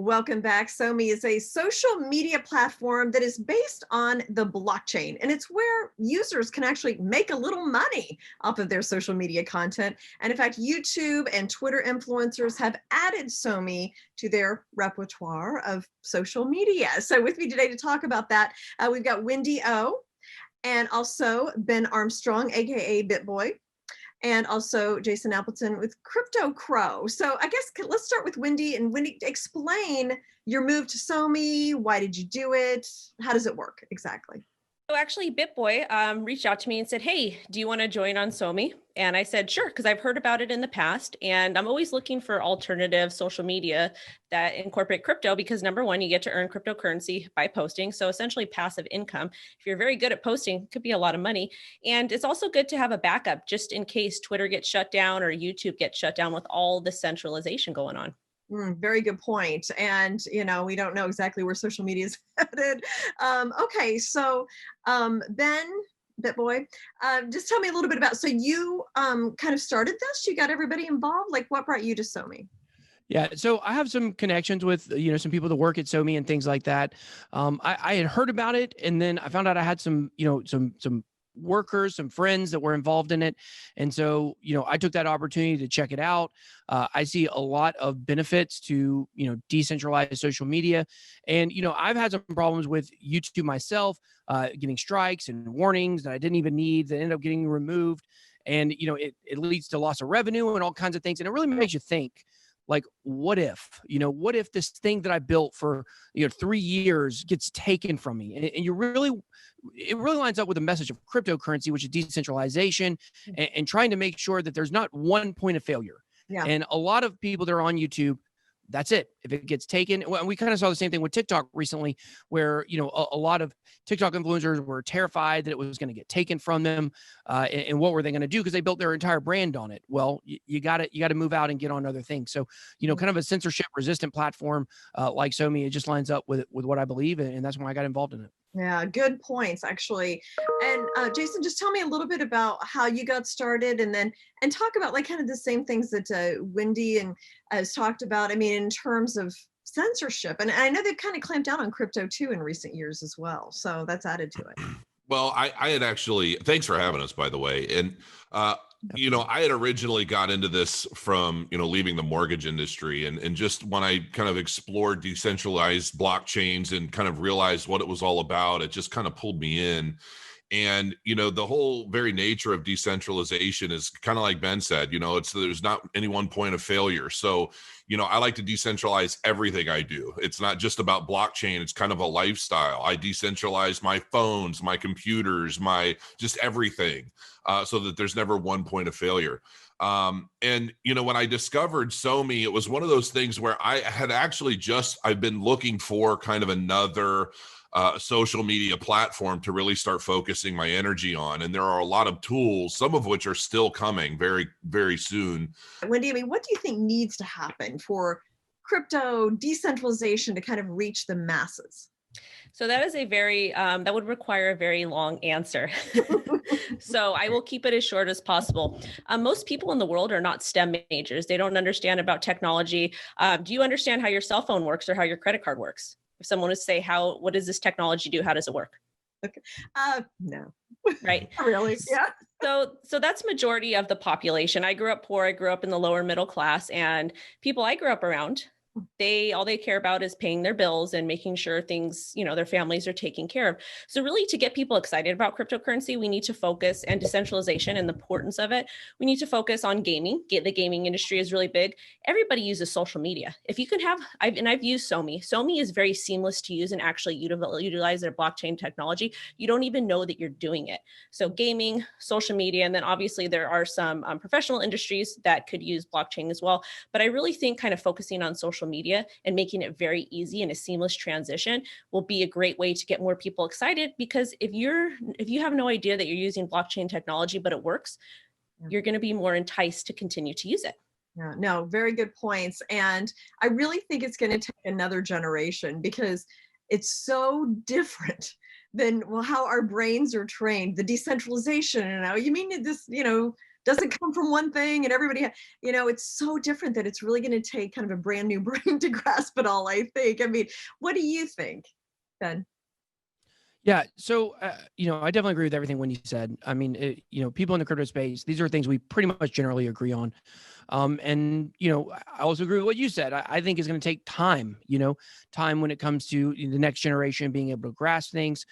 Welcome back. SoMee is a social media platform that is based on the blockchain, and it's where users can actually make a little money off of their social media content. And in fact, YouTube and Twitter influencers have added SoMee to their repertoire of social media. So with me today to talk about that, we've got Wendy O and also Ben Armstrong, aka Bitboy, and also Jason Appleton with CryptoCrow. So I guess let's start with Wendy. And Wendy, explain your move to SoMee. Why did you do it? How does it work exactly? So actually, Bitboy reached out to me and said, "Hey, do you want to join on SoMee?" And I said, "Sure," because I've heard about it in the past, and I'm always looking for alternative social media that incorporate crypto. Because number one, you get to earn cryptocurrency by posting, so essentially passive income. If you're very good at posting, it could be a lot of money, and it's also good to have a backup just in case Twitter gets shut down or YouTube gets shut down with all the centralization going on. Very good point. And, we don't know exactly where social media is headed. Okay, so Ben, Bitboy, just tell me a little bit about, so you kind of started this, you got everybody involved, like what brought you to SoMee? Yeah, so I have some connections with some people that work at SoMee and things like that. I had heard about it, and then I found out I had some some workers, some friends that were involved in it, and so I took that opportunity to check it out. I see a lot of benefits to decentralized social media, and I've had some problems with YouTube myself, getting strikes and warnings that I didn't even need that end up getting removed, and it leads to loss of revenue and all kinds of things, and it really makes you think. Like, what if this thing that I built for 3 years gets taken from me? And it really lines up with the message of cryptocurrency, which is decentralization, and trying to make sure that there's not one point of failure. Yeah. And a lot of people that are on YouTube, that's it. If it gets taken, well, we kind of saw the same thing with TikTok recently, where a lot of TikTok influencers were terrified that it was going to get taken from them, and what were they going to do, because they built their entire brand on it. Well, you got to move out and get on other things. So kind of a censorship resistant platform like SoMee, it just lines up with what I believe, and that's why I got involved in it. Yeah, good points, actually. And Jason, just tell me a little bit about how you got started, and talk about like kind of the same things that Wendy and has talked about. I mean, in terms of censorship, and I know they've kind of clamped down on crypto too in recent years as well. So that's added to it. Well, I had actually, thanks for having us, by the way. And, I had originally got into this from, leaving the mortgage industry. And just when I kind of explored decentralized blockchains and kind of realized what it was all about, it just kind of pulled me in. And, the whole very nature of decentralization is kind of like Ben said, there's not any one point of failure. So, I like to decentralize everything I do. It's not just about blockchain. It's kind of a lifestyle. I decentralize my phones, my computers, just everything, so that there's never one point of failure. And, when I discovered SoMee, it was one of those things where I had actually I've been looking for kind of another social media platform to really start focusing my energy on. And there are a lot of tools, some of which are still coming very, very soon. Wendy, I mean, what do you think needs to happen for crypto decentralization to kind of reach the masses? So that is that would require a very long answer. So I will keep it as short as possible. Most people in the world are not STEM majors. They don't understand about technology. Do you understand how your cell phone works or how your credit card works? If someone would say, what does this technology do? How does it work? Okay. No. Right. Really? Yeah. So that's majority of the population. I grew up poor. I grew up in the lower middle class, and people I grew up around, all they care about is paying their bills and making sure things, their families are taken care of. So really, to get people excited about cryptocurrency, we need to focus, and decentralization and the importance of it, we need to focus on gaming. The gaming industry is really big. Everybody uses social media. If you can I've used SoMee. SoMee is very seamless to use and actually utilize their blockchain technology. You don't even know that you're doing it. So gaming, social media, and then obviously there are some professional industries that could use blockchain as well. But I really think kind of focusing on social media and making it very easy and a seamless transition will be a great way to get more people excited, because if you have no idea that you're using blockchain technology but it works, you're going to be more enticed to continue to use it. Yeah, no, very good points. And I really think it's going to take another generation, because it's so different than how our brains are trained. The decentralization, you mean this, doesn't come from one thing and everybody, you know, it's so different that it's really going to take kind of a brand new brain to grasp it all, I think. I mean, what do you think, Ben? Yeah. So, you know, I definitely agree with everything when you said. I mean, you know, people in the crypto space, these are things we pretty much generally agree on. And, you know, I also agree with what you said. I think it's going to take time, you know, time when it comes to the next generation being able to grasp things,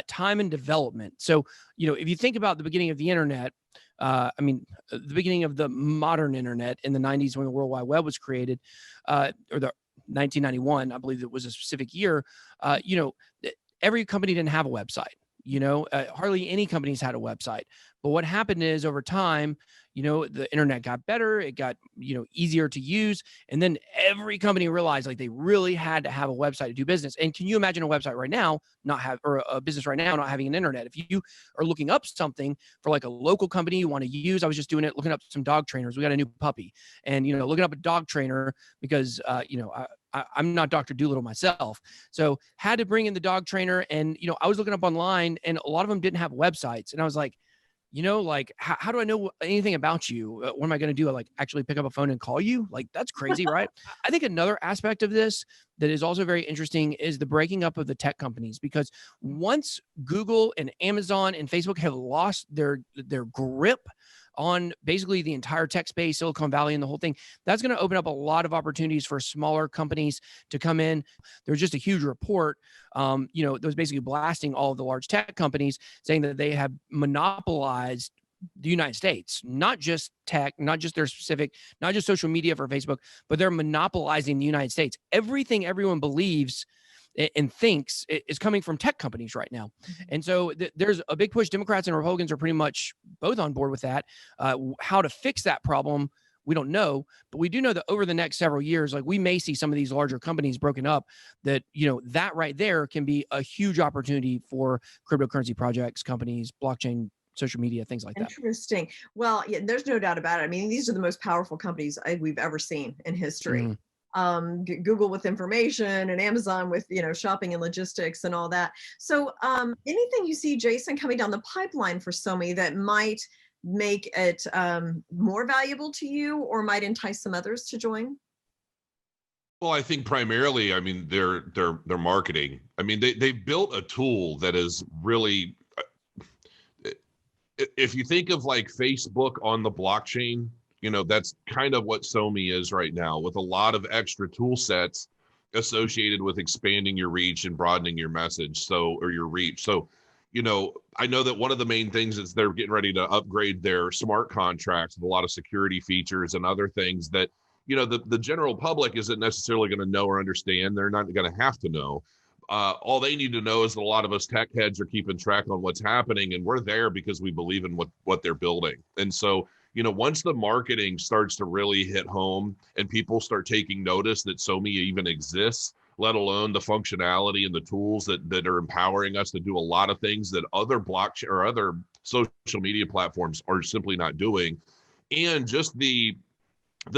time and development. So, you know, if you think about the beginning of the internet, I mean, the beginning of the modern internet in the 90s when the World Wide Web was created, or the 1991, I believe it was a specific year, you know, every company didn't have a website. You know, hardly any companies had a website. But what happened is over time, you know, the internet got better. It got, you know, easier to use. And then every company realized like they really had to have a website to do business. And can you imagine a website right now not have, or a business right now not having an internet? If you are looking up something for like a local company you want to use, I was just doing it, looking up some dog trainers. We got a new puppy, and, you know, looking up a dog trainer because, you know, I'm not Dr. Doolittle myself. So had to bring in the dog trainer, and, you know, I was looking up online and a lot of them didn't have websites. And I was like, you know, like, how do I know anything about you? What am I going to do? Like actually pick up a phone and call you? Like, that's crazy, right? I think another aspect of this that is also very interesting is the breaking up of the tech companies, because once Google and Amazon and Facebook have lost their grip on basically the entire tech space, Silicon Valley and the whole thing, that's going to open up a lot of opportunities for smaller companies to come in. There's just a huge report, you know, that was basically blasting all of the large tech companies, saying that they have monopolized the United States, not just tech, not just their specific, not just social media for Facebook, but they're monopolizing the United States. Everything everyone believes and thinks is coming from tech companies right now. And so there's a big push. Democrats and Republicans are pretty much both on board with that. How to fix that problem, we don't know, but we do know that over the next several years, like we may see some of these larger companies broken up, that, you know, that right there can be a huge opportunity for cryptocurrency projects, companies, blockchain, social media, things like that. Interesting. Well, yeah, there's no doubt about it. I mean, these are the most powerful companies we've ever seen in history. Google with information and Amazon with, you know, shopping and logistics and all that. So anything you see, Jason, coming down the pipeline for SoMee that might make it more valuable to you or might entice some others to join? Well, I think primarily, I mean, their marketing. I mean, they built a tool that is really, if you think of like Facebook on the blockchain, you know, that's kind of what SoMee is right now, with a lot of extra tool sets associated with expanding your reach and broadening your message. So, or your reach. So, you know, I know that one of the main things is they're getting ready to upgrade their smart contracts with a lot of security features and other things that, you know, the general public isn't necessarily going to know or understand. They're not going to have to know. All they need to know is that a lot of us tech heads are keeping track on what's happening, and we're there because we believe in what they're building. And so, you know, once the marketing starts to really hit home and people start taking notice that SoMee even exists, let alone the functionality and the tools that are empowering us to do a lot of things that other blockchain or other social media platforms are simply not doing, and just the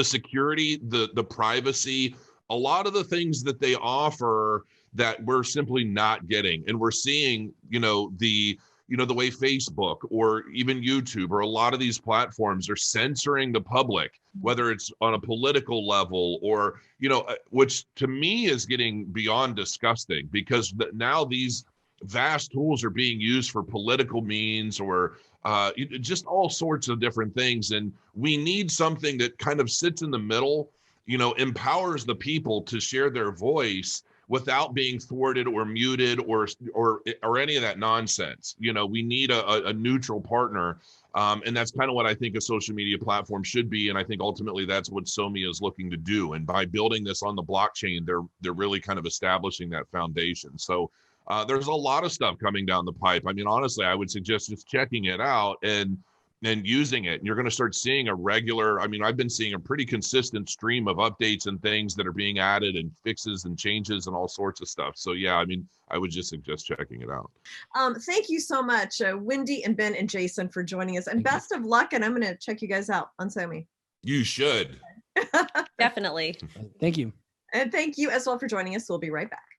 security, the privacy, a lot of the things that they offer that we're simply not getting. And we're seeing, you know, the way Facebook or even YouTube or a lot of these platforms are censoring the public, whether it's on a political level or, you know, which to me is getting beyond disgusting, because now these vast tools are being used for political means or just all sorts of different things. And we need something that kind of sits in the middle, you know, empowers the people to share their voice without being thwarted or muted or any of that nonsense. You know, we need a neutral partner. And that's kind of what I think a social media platform should be. And I think ultimately that's what SoMee is looking to do. And by building this on the blockchain, they're really kind of establishing that foundation. So there's a lot of stuff coming down the pipe. I mean, honestly, I would suggest just checking it out and using it. And you're going to start seeing a regular, I mean, I've been seeing a pretty consistent stream of updates and things that are being added and fixes and changes and all sorts of stuff. So yeah, I mean, I would just suggest checking it out. Thank you so much, Wendy and Ben and Jason, for joining us, and best of luck. And I'm going to check you guys out on SoMee. You should. Definitely. Thank you. And thank you as well for joining us. We'll be right back.